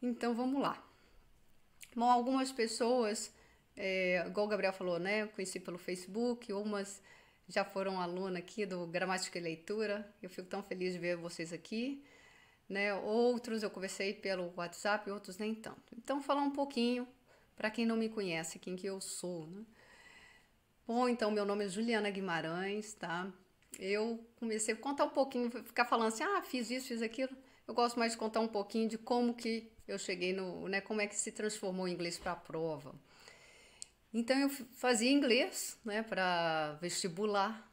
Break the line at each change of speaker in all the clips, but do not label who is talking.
Então vamos lá. Bom, algumas pessoas, igual o Gabriel falou, né? Eu conheci pelo Facebook, umas já foram aluna aqui do Gramática e Leitura. Eu fico tão feliz de ver vocês aqui, né? Outros eu conversei pelo WhatsApp, outros nem tanto. Então, falar um pouquinho para quem não me conhece, quem que eu sou, né? Bom, então, meu nome é Juliana Guimarães, tá? Eu comecei a contar um pouquinho, ficar falando assim, fiz isso, fiz aquilo. Eu gosto mais de contar um pouquinho de como que eu cheguei no, né, como é que se transformou o inglês para a prova. Então eu fazia inglês, né, para vestibular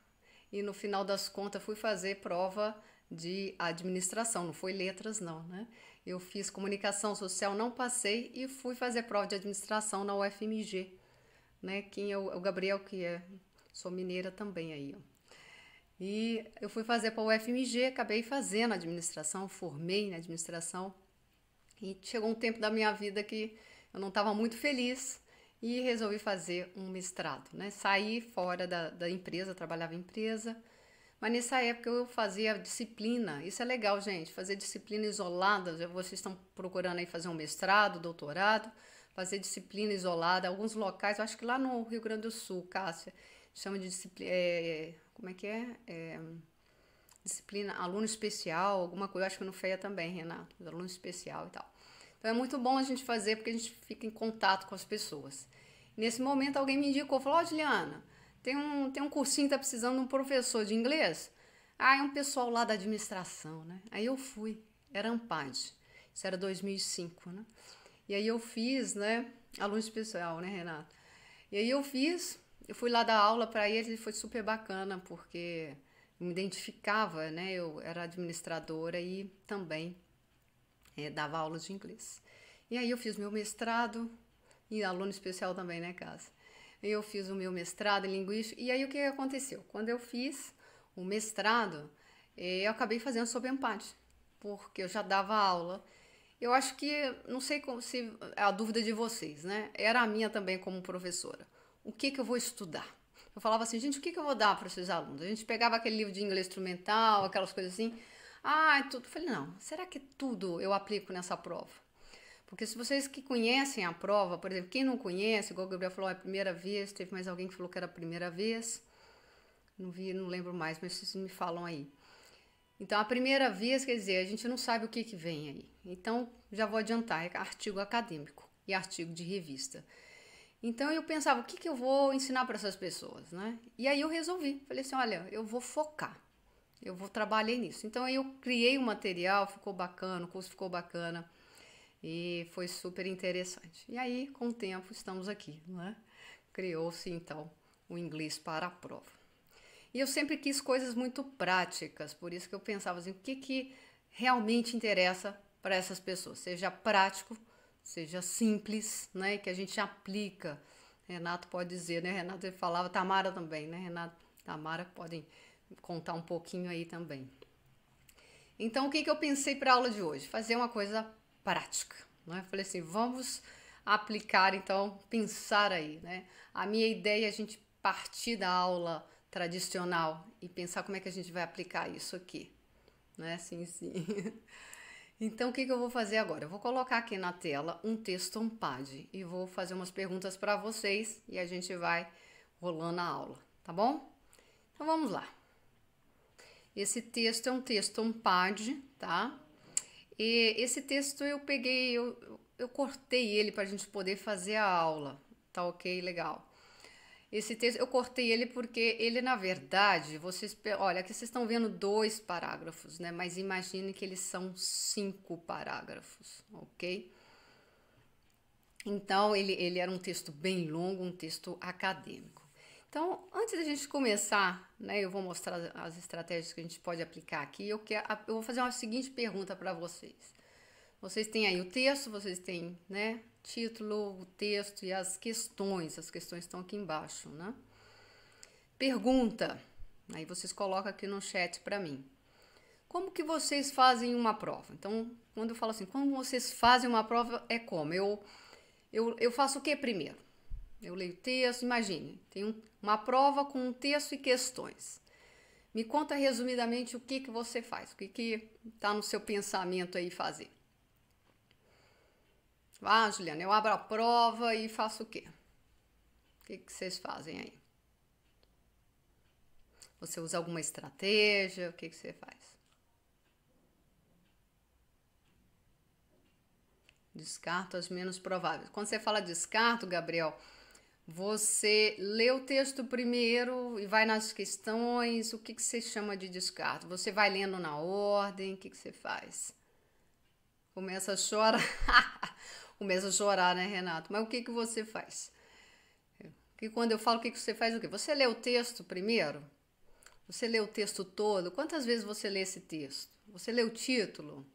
e no final das contas fui fazer prova de administração, não foi letras não, né? Eu fiz comunicação social, não passei e fui fazer prova de administração na UFMG, né? Quem é o Gabriel que sou mineira também aí, ó. E eu fui fazer para o UFMG, acabei fazendo administração, formei na administração e chegou um tempo da minha vida que eu não estava muito feliz e resolvi fazer um mestrado, né? Saí fora da empresa, trabalhava em empresa, mas nessa época eu fazia disciplina. Isso é legal, gente, fazer disciplina isolada. Vocês estão procurando aí fazer um mestrado, doutorado, fazer disciplina isolada. Alguns locais, eu acho que lá no Rio Grande do Sul, Cássia, chama de disciplina, como é que é? Disciplina, aluno especial, alguma coisa, eu acho que no FEA também, Renato, aluno especial e tal. Então é muito bom a gente fazer porque a gente fica em contato com as pessoas. Nesse momento alguém me indicou, falou, Juliana, tem um cursinho que tá precisando de um professor de inglês. É um pessoal lá da administração, né? Aí eu fui, era Ampad, isso era 2005, né? E aí eu fiz, né, aluno especial, né, Renato? E aí eu fui lá dar aula para eles e foi super bacana, porque eu me identificava, né? Eu era administradora e também dava aulas de inglês. E aí eu fiz meu mestrado, e aluno especial também, né, Cássia? Eu fiz o meu mestrado em linguística, e aí o que aconteceu? Quando eu fiz o mestrado, eu acabei fazendo sob empate, porque eu já dava aula. Eu acho que, não sei se é a dúvida de vocês, né? Era a minha também como professora. O que eu vou estudar? Eu falava assim, gente, o que eu vou dar para esses alunos? A gente pegava aquele livro de inglês instrumental, aquelas coisas assim. Tudo. Eu falei, não, será que tudo eu aplico nessa prova? Porque se vocês que conhecem a prova, por exemplo, quem não conhece, igual o Gabriel falou, é a primeira vez, teve mais alguém que falou que era a primeira vez, não vi, não lembro mais, mas vocês me falam aí. Então, a primeira vez, quer dizer, a gente não sabe o que vem aí. Então, já vou adiantar, é artigo acadêmico e artigo de revista. Então, eu pensava, o que eu vou ensinar para essas pessoas, né? E aí eu resolvi, falei assim, olha, eu vou focar, eu vou trabalhar nisso. Então, aí eu criei o material, ficou bacana, o curso ficou bacana. E foi super interessante. E aí, com o tempo, estamos aqui, né? Criou-se, então, o inglês para a prova. E eu sempre quis coisas muito práticas, por isso que eu pensava assim, o que realmente interessa para essas pessoas? Seja prático, seja simples, né? Que a gente aplica. Renato pode dizer, né? Renato ele falava, Tamara também, né? Renato, Tamara podem contar um pouquinho aí também. Então, o que eu pensei para a aula de hoje? Fazer uma coisa prática, né? Falei assim, vamos aplicar, então, pensar aí, né? A minha ideia é a gente partir da aula tradicional e pensar como é que a gente vai aplicar isso aqui, né? Sim, sim. Então, o que eu vou fazer agora? Eu vou colocar aqui na tela um texto Pad e vou fazer umas perguntas para vocês e a gente vai rolando a aula, tá bom? Então, vamos lá. Esse texto é um texto Pad, tá? E esse texto eu peguei, eu cortei ele para a gente poder fazer a aula, tá ok? Legal. Esse texto eu cortei ele porque ele, na verdade, olha, aqui vocês estão vendo 2 parágrafos, né? Mas imagine que eles são 5 parágrafos, ok? Então, ele era um texto bem longo, um texto acadêmico. Então, antes da gente começar, né, eu vou mostrar as estratégias que a gente pode aplicar aqui. Eu vou fazer uma seguinte pergunta para vocês. Vocês têm aí o texto, vocês têm, né, título, o texto e as questões. As questões estão aqui embaixo, né? Pergunta. Aí vocês colocam aqui no chat para mim. Como que vocês fazem uma prova? Então, quando eu falo assim, como vocês fazem uma prova, é como? Eu faço o que primeiro? Eu leio o texto, imagine, tem uma prova com um texto e questões. Me conta resumidamente o que você faz, o que está no seu pensamento aí fazer. Ah, Juliana, eu abro a prova e faço o quê? O que que vocês fazem aí? Você usa alguma estratégia? O que que você faz? Descarto as menos prováveis. Quando você fala descarto, Gabriel, você lê o texto primeiro e vai nas questões. O que que você chama de descarto? Você vai lendo na ordem? O que que você faz? Começa a chorar. Começa a chorar, né, Renato? Mas o que que você faz? Que quando eu falo o que que você faz, o quê? Você lê o texto primeiro? Você lê o texto todo? Quantas vezes você lê esse texto? Você lê o título?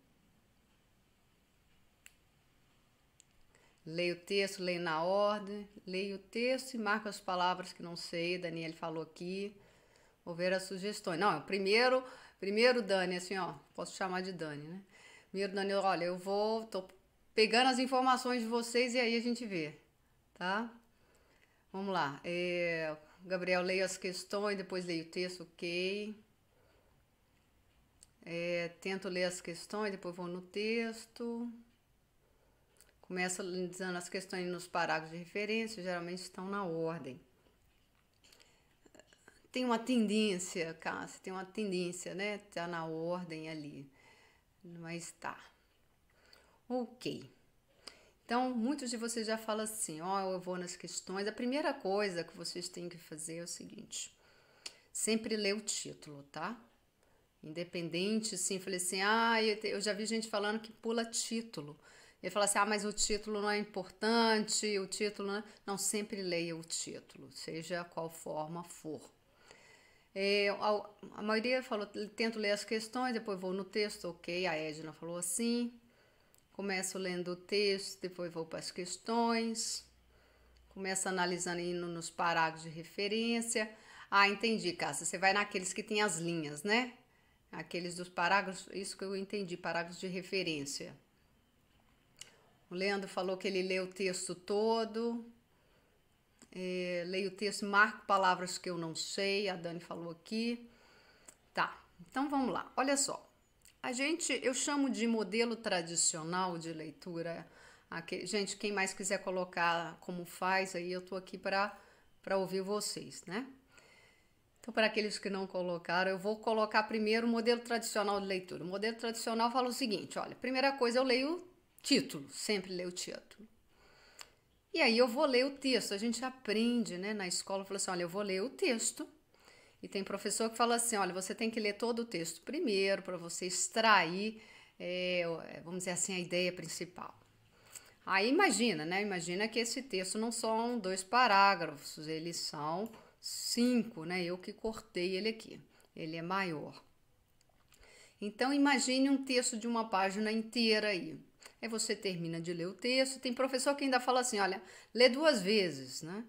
Leio o texto, leio na ordem, leio o texto e marco as palavras que não sei. Daniel falou aqui. Vou ver as sugestões. Não, primeiro Dani, assim, ó, posso chamar de Dani, né? Primeiro Dani, olha, tô pegando as informações de vocês e aí a gente vê, tá? Vamos lá. Gabriel, leio as questões, depois leio o texto, ok. Tento ler as questões, depois vou no texto. Começo dizendo as questões nos parágrafos de referência, geralmente estão na ordem. Tem uma tendência, Cássia, tem uma tendência, né? Tá na ordem ali. Mas tá. Ok. Então, muitos de vocês já falam assim, ó, eu vou nas questões. A primeira coisa que vocês têm que fazer é o seguinte, sempre ler o título, tá? Independente, sim, falei assim, eu já vi gente falando que pula título. Ele fala assim, mas o título não é importante, o título não... Não, sempre leia o título, seja qual forma for. A maioria falou, tento ler as questões, depois vou no texto, ok, a Edna falou assim. Começo lendo o texto, depois vou para as questões. Começo analisando indo nos parágrafos de referência. Ah, entendi, Cássia, você vai naqueles que tem as linhas, né? Aqueles dos parágrafos, isso que eu entendi, parágrafos de referência. O Leandro falou que ele lê o texto todo. Leio o texto, marco palavras que eu não sei, a Dani falou aqui. Tá, então vamos lá, olha só. Eu chamo de modelo tradicional de leitura. Gente, quem mais quiser colocar como faz, aí eu tô aqui para ouvir vocês, né? Então, para aqueles que não colocaram, eu vou colocar primeiro o modelo tradicional de leitura. O modelo tradicional fala o seguinte, olha, primeira coisa eu leio o título, sempre leio o título. E aí eu vou ler o texto, a gente aprende, né, na escola, fala assim, olha, eu vou ler o texto. E tem professor que fala assim, olha, você tem que ler todo o texto primeiro para você extrair, vamos dizer assim, a ideia principal. Aí imagina, né? Imagina que esse texto não são 2 parágrafos, eles são 5, né? Eu que cortei ele aqui, ele é maior. Então imagine um texto de uma página inteira aí. Aí você termina de ler o texto, tem professor que ainda fala assim, olha, lê 2 vezes, né?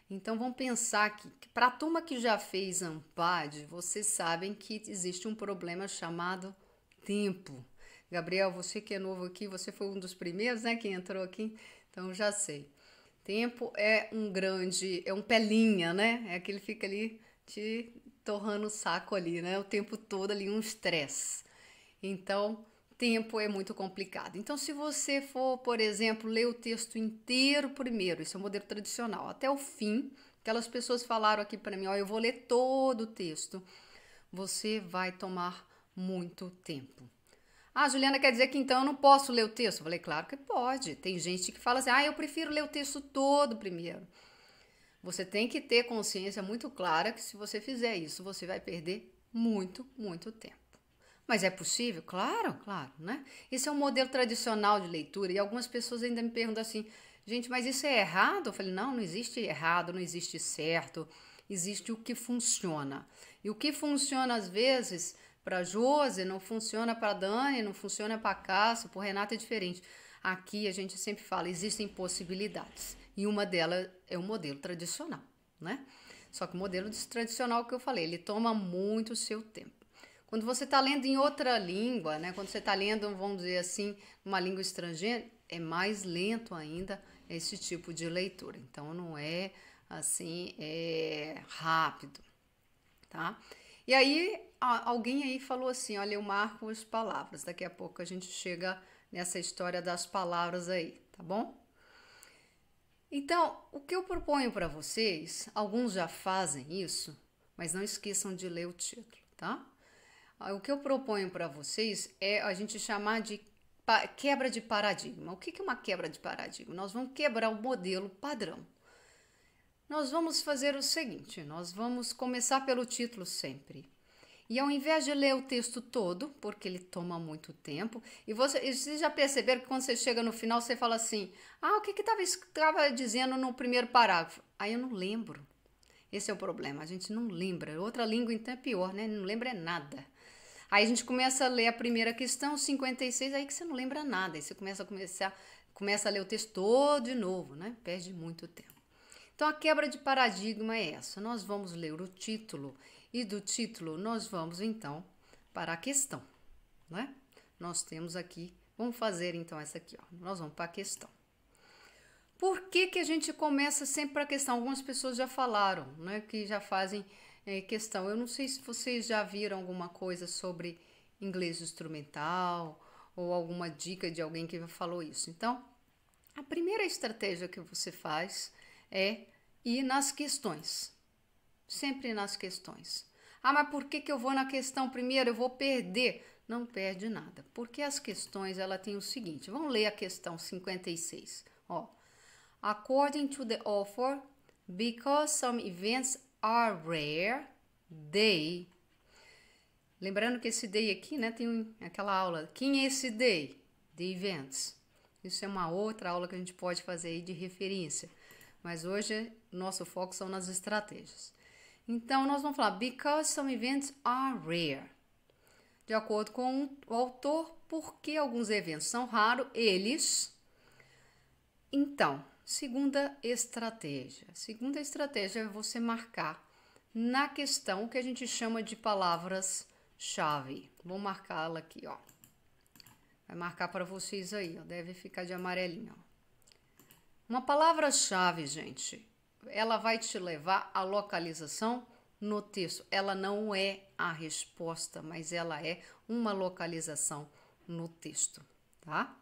Então vamos pensar que para a turma que já fez AMPAD, vocês sabem que existe um problema chamado tempo. Gabriel, você que é novo aqui, você foi um dos primeiros, né, que entrou aqui, então já sei. Tempo é um pelinha, né? É aquele que fica ali te torrando o saco ali, né? O tempo todo ali um estresse. Então, tempo é muito complicado. Então, se você for, por exemplo, ler o texto inteiro primeiro, isso é o modelo tradicional, até o fim, aquelas pessoas falaram aqui para mim, ó, eu vou ler todo o texto, você vai tomar muito tempo. Ah, Juliana, quer dizer que então eu não posso ler o texto? Eu falei, claro que pode. Tem gente que fala assim, eu prefiro ler o texto todo primeiro. Você tem que ter consciência muito clara que se você fizer isso, você vai perder muito, muito tempo. Mas é possível? Claro, claro, né? Esse é um modelo tradicional de leitura e algumas pessoas ainda me perguntam assim, gente, mas isso é errado? Eu falei, não existe errado, não existe certo, existe o que funciona. E o que funciona às vezes para Josi não funciona para Dani, não funciona para Cássia, para Renata é diferente. Aqui a gente sempre fala, existem possibilidades e uma delas é o modelo tradicional, né? Só que o modelo tradicional que eu falei, ele toma muito o seu tempo. Quando você está lendo em outra língua, né? Quando você está lendo, vamos dizer assim, uma língua estrangeira, é mais lento ainda esse tipo de leitura. Então, não é assim, rápido, tá? E aí, alguém aí falou assim, olha, eu marco as palavras. Daqui a pouco a gente chega nessa história das palavras aí, tá bom? Então, o que eu proponho para vocês, alguns já fazem isso, mas não esqueçam de ler o título, tá? O que eu proponho para vocês é a gente chamar de quebra de paradigma. O que é uma quebra de paradigma? Nós vamos quebrar o modelo padrão. Nós vamos fazer o seguinte, nós vamos começar pelo título sempre. E ao invés de ler o texto todo, porque ele toma muito tempo, e vocês já perceberam que quando você chega no final, você fala assim, o que estava dizendo no primeiro parágrafo? Aí eu não lembro. Esse é o problema, a gente não lembra. Outra língua então é pior, né? Não lembra nada. Aí a gente começa a ler a primeira questão, 56, aí que você não lembra nada. Aí você começa a ler o texto todo de novo, né? Perde muito tempo. Então a quebra de paradigma é essa. Nós vamos ler o título e do título nós vamos então para a questão, né? Nós temos aqui, vamos fazer então essa aqui, ó. Nós vamos para a questão. Por que que a gente começa sempre para a questão? Algumas pessoas já falaram, né, que já fazem questão. Eu não sei se vocês já viram alguma coisa sobre inglês instrumental ou alguma dica de alguém que falou isso. Então, a primeira estratégia que você faz é ir nas questões. Sempre nas questões. Mas por que que eu vou na questão primeiro? Eu vou perder. Não perde nada. Porque as questões, ela tem o seguinte. Vamos ler a questão 56. Ó. According to the author, because some events are rare, they... Lembrando que esse they aqui, né, tem aquela aula. Quem é esse they? The events. Isso é uma outra aula que a gente pode fazer aí de referência. Mas hoje, nosso foco são nas estratégias. Então, nós vamos falar, because some events are rare. De acordo com o autor, porque alguns eventos são raros, eles... Então, segunda estratégia. Segunda estratégia é você marcar na questão o que a gente chama de palavras-chave. Vou marcá-la aqui, ó. Vai marcar para vocês aí, ó. Deve ficar de amarelinho, ó. Uma palavra-chave, gente, ela vai te levar à localização no texto. Ela não é a resposta, mas ela é uma localização no texto, tá?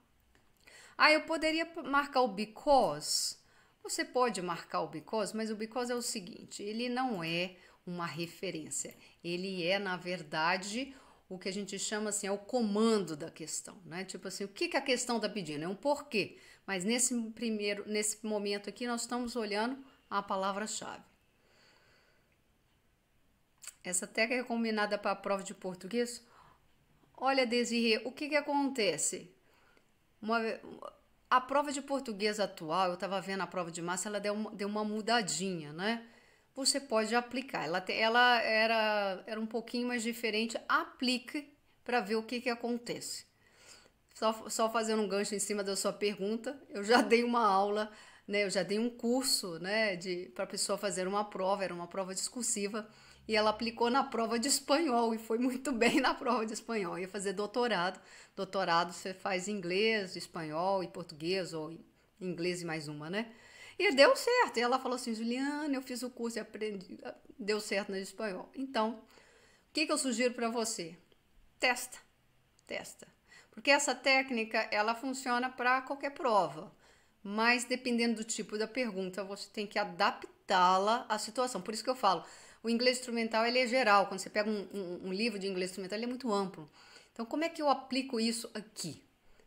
Eu poderia marcar o because. Você pode marcar o because, mas o because é o seguinte, ele não é uma referência. Ele é, na verdade, o que a gente chama assim, é o comando da questão, né? Tipo assim, o que que a questão está pedindo? É um porquê. Mas nesse momento aqui, nós estamos olhando a palavra-chave. Essa técnica é combinada para a prova de português. Olha, Desirê, o que que acontece? A prova de português atual, eu estava vendo a prova de massa, ela deu uma mudadinha, né? Você pode aplicar. Ela era um pouquinho mais diferente. Aplique para ver o que que acontece. Só fazendo um gancho em cima da sua pergunta, eu já dei uma aula, né? Eu já dei um curso, né? Para a pessoa fazer uma prova, era uma prova discursiva, e ela aplicou na prova de espanhol e foi muito bem na prova de espanhol. Ia fazer doutorado. Doutorado você faz inglês, espanhol e português, ou inglês e mais uma, né? E deu certo. E ela falou assim, Juliana, eu fiz o curso e aprendi, deu certo no espanhol. Então, o que que eu sugiro para você? Testa. Porque essa técnica, ela funciona para qualquer prova. Mas dependendo do tipo da pergunta, você tem que adaptá-la à situação. Por isso que eu falo, o inglês instrumental, ele é geral. Quando você pega um livro de inglês instrumental, ele é muito amplo. Então, como é que eu aplico isso aqui?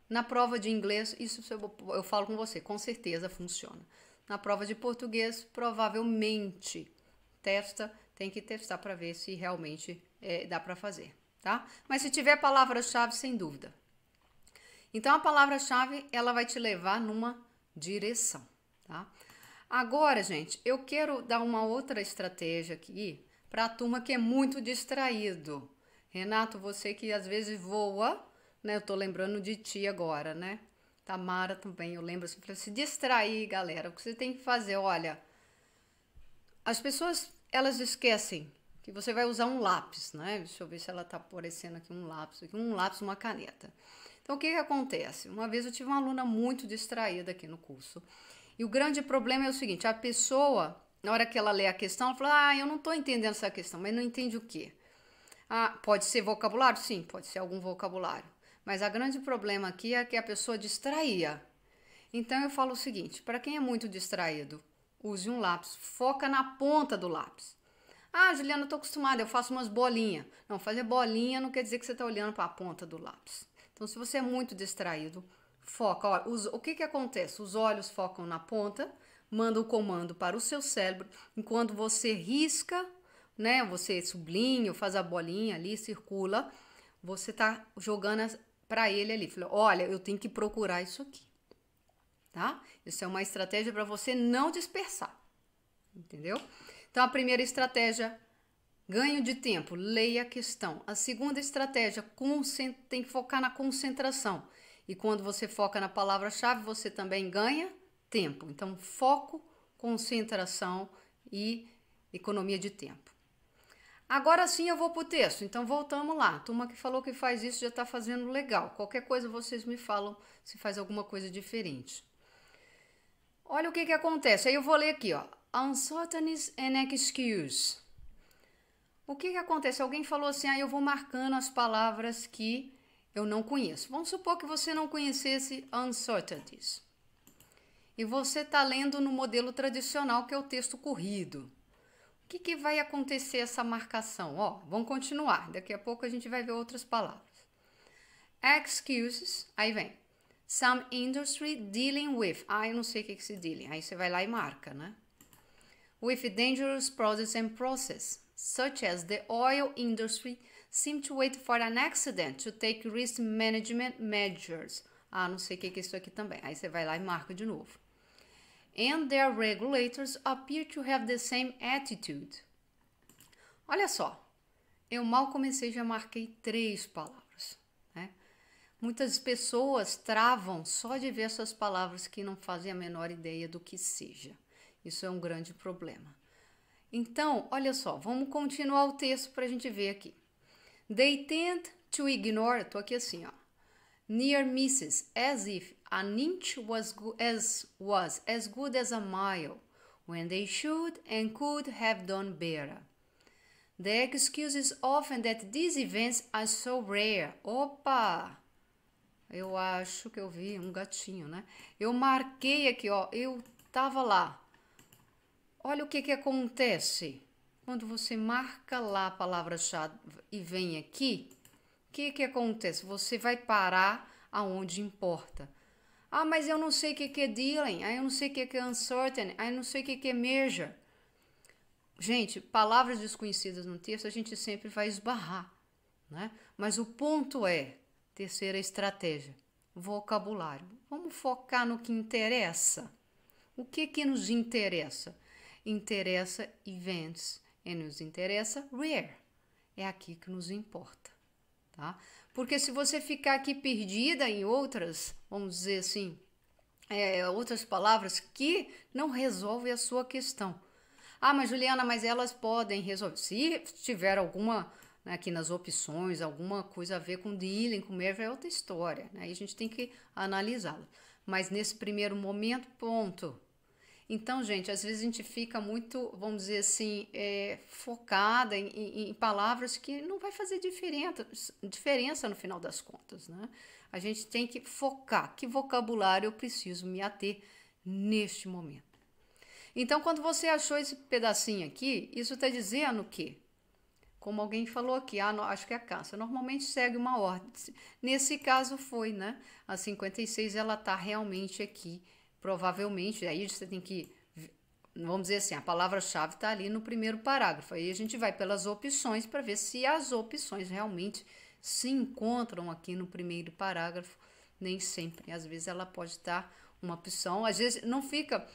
Na prova de inglês, isso eu falo com você, com certeza funciona. Na prova de português, provavelmente tem que testar para ver se realmente dá para fazer, tá? Mas se tiver palavra-chave, sem dúvida. Então, a palavra-chave, ela vai te levar numa direção, tá? Agora, gente, eu quero dar uma outra estratégia aqui para a turma que é muito distraído. Renato, você que às vezes voa, né? Eu tô lembrando de ti agora, né? Tamara também, eu lembro assim, se distrair, galera. O que você tem que fazer, olha, as pessoas, elas esquecem que você vai usar um lápis, né? Deixa eu ver se ela tá aparecendo aqui um lápis, uma caneta. Então, o que que acontece? Uma vez eu tive uma aluna muito distraída aqui no curso. E o grande problema é o seguinte, a pessoa, na hora que ela lê a questão, ela fala, eu não estou entendendo essa questão, mas não entende o quê? Pode ser vocabulário? Sim, pode ser algum vocabulário. Mas o grande problema aqui é que a pessoa distraía. Então eu falo o seguinte, para quem é muito distraído, use um lápis, foca na ponta do lápis. Ah, Juliana, eu tô acostumada, eu faço umas bolinhas. Não, fazer bolinha não quer dizer que você está olhando para a ponta do lápis. Então, se você é muito distraído, foca. Olha, o que acontece? Os olhos focam na ponta, mandam o comando para o seu cérebro, enquanto você risca, né? Você sublinha, faz a bolinha ali, circula, você tá jogando para ele ali. Fala, olha, eu tenho que procurar isso aqui, tá? Isso é uma estratégia para você não dispersar, entendeu? Então, a primeira estratégia, ganho de tempo, leia a questão. A segunda estratégia, tem que focar na concentração. E quando você foca na palavra-chave, você também ganha tempo. Então, foco, concentração e economia de tempo. Agora sim eu vou para o texto. Então, voltamos lá. A turma que falou que faz isso já está fazendo legal. Qualquer coisa vocês me falam se faz alguma coisa diferente. Olha o que acontece. Aí eu vou ler aqui, ó. Uncertainties and excuse. O que acontece? Alguém falou assim, eu vou marcando as palavras que eu não conheço. Vamos supor que você não conhecesse uncertainties. E você está lendo no modelo tradicional, que é o texto corrido. O que vai acontecer essa marcação? Ó, vamos continuar. Daqui a pouco a gente vai ver outras palavras. Excuses, aí vem. Some industry dealing with. Eu não sei o que se dealing. Aí você vai lá e marca, né? With dangerous products and process, such as the oil industry, seem to wait for an accident to take risk management measures. Não sei o que é isso aqui também. Aí você vai lá e marca de novo. And their regulators appear to have the same attitude. Olha só, eu mal comecei, já marquei 3 palavras, né? Muitas pessoas travam só de ver essas palavras que não fazem a menor ideia do que seja. Isso é um grande problema. Então, olha só, vamos continuar o texto para a gente ver aqui. They tend to ignore, tô aqui assim, ó. Near misses, as if an inch was as good as a mile, when they should and could have done better. The excuse is often that these events are so rare. Opa! Eu acho que eu vi um gatinho, né? Eu marquei aqui, ó, eu tava lá. Olha o que acontece quando você marca lá a palavra-chave e vem aqui. O que acontece? Você vai parar aonde importa. Mas eu não sei o que é dealing. Eu não sei o que é uncertain. Eu não sei o que é merger. Gente, palavras desconhecidas no texto a gente sempre vai esbarrar, né? Mas o ponto é, terceira estratégia, vocabulário. Vamos focar no que interessa. O que nos interessa? Interessa events e nos interessa rare. É aqui que nos importa, tá? Porque se você ficar aqui perdida em outras, vamos dizer assim, outras palavras que não resolvem a sua questão. Mas Juliana, mas elas podem resolver. Se tiver alguma, né, aqui nas opções, alguma coisa a ver com dealing, com merger, é outra história, né? Aí a gente tem que analisá-la. Mas nesse primeiro momento, ponto. Então, gente, às vezes a gente fica muito, vamos dizer assim, focada em palavras que não vai fazer diferença no final das contas, né? A gente tem que focar. Que vocabulário eu preciso me ater neste momento? Então, quando você achou esse pedacinho aqui, isso está dizendo o quê? Como alguém falou aqui, acho que é a Cássia, normalmente segue uma ordem. Nesse caso foi, né? A 56, ela está realmente aqui. Provavelmente, aí você tem que, vamos dizer assim, a palavra-chave está ali no primeiro parágrafo. Aí a gente vai pelas opções para ver se as opções realmente se encontram aqui no primeiro parágrafo. Nem sempre. Às vezes ela pode estar uma opção, às vezes não fica...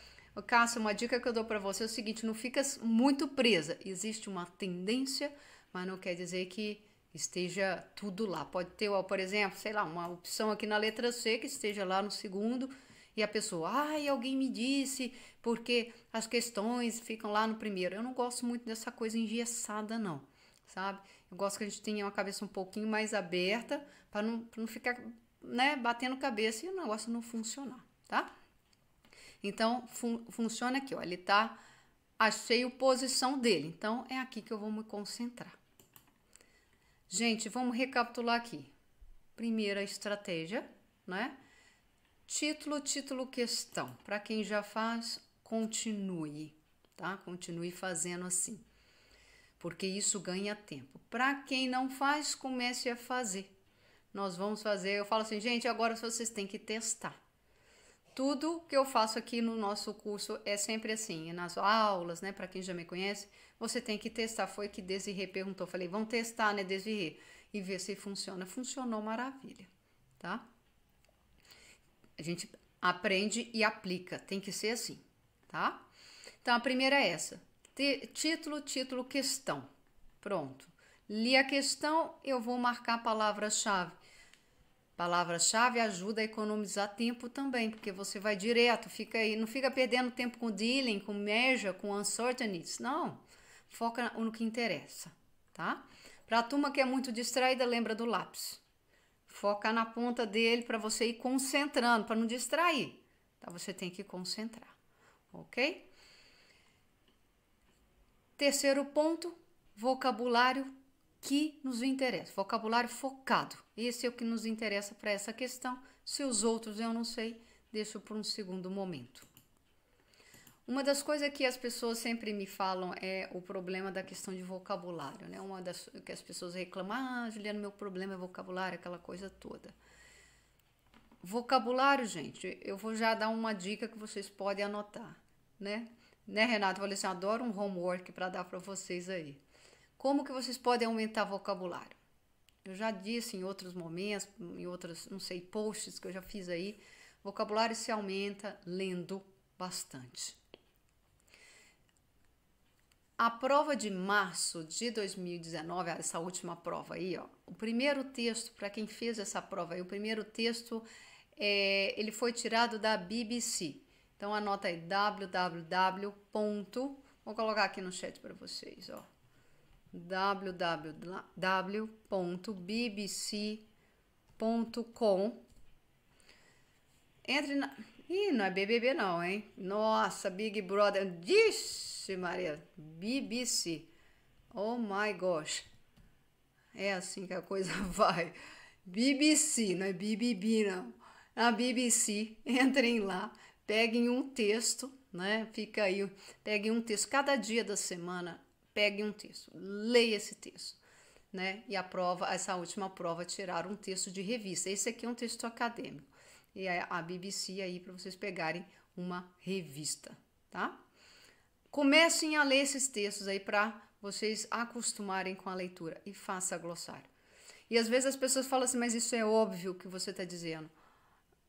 Cássia, uma dica que eu dou para você é o seguinte, não fica muito presa. Existe uma tendência, mas não quer dizer que esteja tudo lá. Pode ter, por exemplo, sei lá, uma opção aqui na letra C que esteja lá no segundo... E a pessoa, alguém me disse, porque as questões ficam lá no primeiro. Eu não gosto muito dessa coisa engessada, não, sabe? Eu gosto que a gente tenha uma cabeça um pouquinho mais aberta, para não ficar, né, batendo cabeça e o negócio não funcionar, tá? Então, funciona aqui, ó, ele tá, achei a posição dele, então é aqui que eu vou me concentrar. Gente, vamos recapitular aqui. Primeira estratégia, né? Título, título, questão. Para quem já faz, continue, tá? Continue fazendo assim, porque isso ganha tempo. Para quem não faz, comece a fazer. Nós vamos fazer, eu falo assim, gente, agora vocês têm que testar. Tudo que eu faço aqui no nosso curso é sempre assim, nas aulas, né? Para quem já me conhece, você tem que testar. Foi que Desirê perguntou, falei, vamos testar, né, Desirê? E ver se funciona. Funcionou maravilha, tá? A gente aprende e aplica, tem que ser assim, tá? Então a primeira é essa: título, título, questão. Pronto. Li a questão, eu vou marcar a palavra-chave. Palavra-chave ajuda a economizar tempo também, porque você vai direto, fica aí, não fica perdendo tempo com dealing, com measure, com uncertainties, não. Foca no que interessa, tá? Para a turma que é muito distraída, lembra do lápis. Foca na ponta dele para você ir concentrando, para não distrair. Tá? Você tem que concentrar, ok? Terceiro ponto, vocabulário que nos interessa, vocabulário focado. Esse é o que nos interessa para essa questão. Se os outros eu não sei, deixo por um segundo momento. Uma das coisas que as pessoas sempre me falam é o problema da questão de vocabulário, né? Uma das que as pessoas reclamam, Juliana, meu problema é vocabulário, aquela coisa toda. Vocabulário, gente, eu vou já dar uma dica que vocês podem anotar, né? Né, Renato? Eu falei assim, adoro um homework para dar para vocês aí. Como que vocês podem aumentar vocabulário? Eu já disse em outros momentos, em outros, não sei, posts que eu já fiz aí, vocabulário se aumenta lendo bastante. A prova de março de 2019, essa última prova aí, ó, o primeiro texto, para quem fez essa prova aí, o primeiro texto, ele foi tirado da BBC. Então, anota aí, www. Vou colocar aqui no chat para vocês, ó. www.bbc.com. Entre na... Ih, não é BBB não, hein? Nossa, Big Brother. Vixe, Maria. BBC. Oh my gosh. É assim que a coisa vai. BBC, não é BBB não. A BBC, entrem lá, peguem um texto, né? Fica aí, peguem um texto. Cada dia da semana, peguem um texto. Leia esse texto, né? E a prova, essa última prova, tiraram um texto de revista. Esse aqui é um texto acadêmico. E a BBC aí para vocês pegarem uma revista, tá? Comecem a ler esses textos aí para vocês acostumarem com a leitura e faça glossário. E às vezes as pessoas falam assim, mas isso é óbvio que você está dizendo.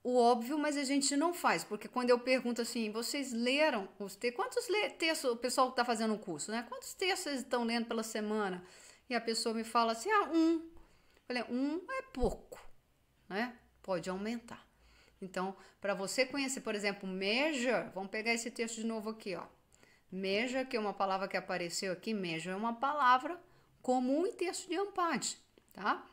O óbvio, mas a gente não faz, porque quando eu pergunto assim, vocês leram os textos? Quantos textos o pessoal está fazendo o curso, né? Quantos textos vocês estão lendo pela semana? E a pessoa me fala assim, um. Eu falei, é pouco, né? Pode aumentar. Então, para você conhecer, por exemplo, measure, vamos pegar esse texto de novo aqui, ó. Measure, que é uma palavra que apareceu aqui, measure é uma palavra comum em texto de Ampad, tá?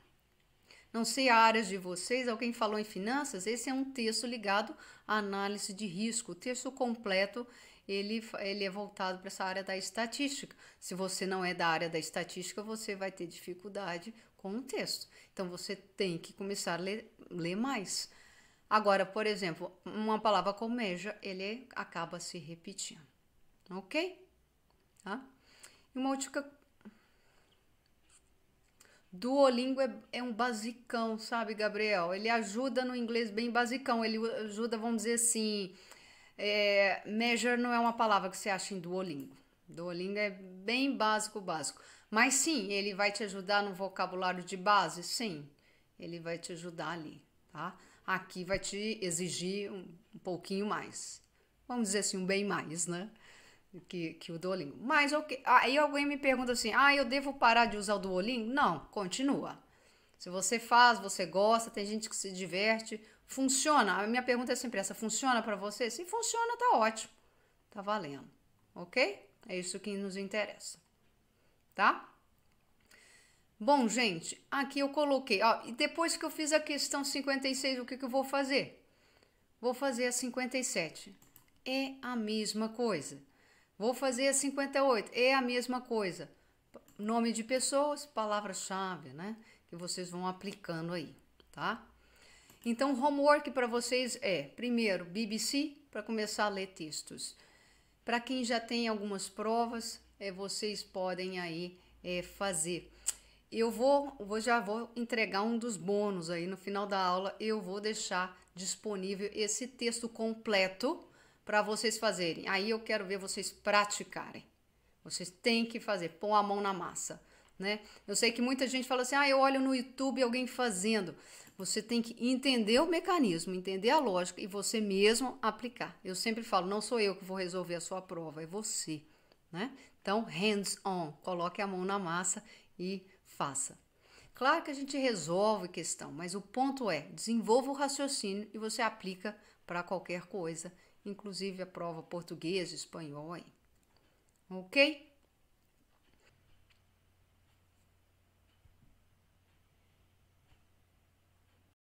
Não sei a área de vocês, alguém falou em finanças, esse é um texto ligado à análise de risco. O texto completo, ele é voltado para essa área da estatística. Se você não é da área da estatística, você vai ter dificuldade com o texto. Então, você tem que começar a ler mais. Agora, por exemplo, uma palavra como measure, ele acaba se repetindo, ok? Tá? E uma última... Duolingo é um basicão, sabe, Gabriel? Ele ajuda no inglês bem basicão, ele ajuda, vamos dizer assim, measure não é uma palavra que você acha em Duolingo. Duolingo é bem básico, básico. Mas sim, ele vai te ajudar no vocabulário de base, sim, ele vai te ajudar ali, tá? Aqui vai te exigir um pouquinho mais. Vamos dizer assim, um bem mais, né? Que o Duolingo. Mas aí alguém me pergunta assim, eu devo parar de usar o Duolingo? Não, continua. Se você faz, você gosta, tem gente que se diverte, funciona. A minha pergunta é sempre essa, funciona para você? Se funciona, tá ótimo. Tá valendo, ok? É isso que nos interessa, tá? Bom, gente, aqui eu coloquei, e depois que eu fiz a questão 56, o que eu vou fazer? Vou fazer a 57. É a mesma coisa. Vou fazer a 58, é a mesma coisa. Nome de pessoas, palavra-chave, né? Que vocês vão aplicando aí, tá? Então, homework para vocês é, primeiro, BBC, para começar a ler textos. Para quem já tem algumas provas, vocês podem aí fazer. Já vou entregar um dos bônus aí no final da aula. Eu vou deixar disponível esse texto completo para vocês fazerem. Aí eu quero ver vocês praticarem. Vocês têm que fazer, pôr a mão na massa, né? Eu sei que muita gente fala assim, eu olho no YouTube alguém fazendo. Você tem que entender o mecanismo, entender a lógica e você mesmo aplicar. Eu sempre falo, não sou eu que vou resolver a sua prova, é você, né? Então, hands on, coloque a mão na massa e faça. Claro que a gente resolve questão, mas o ponto é, desenvolva o raciocínio e você aplica para qualquer coisa, inclusive a prova português, espanhol aí. Ok?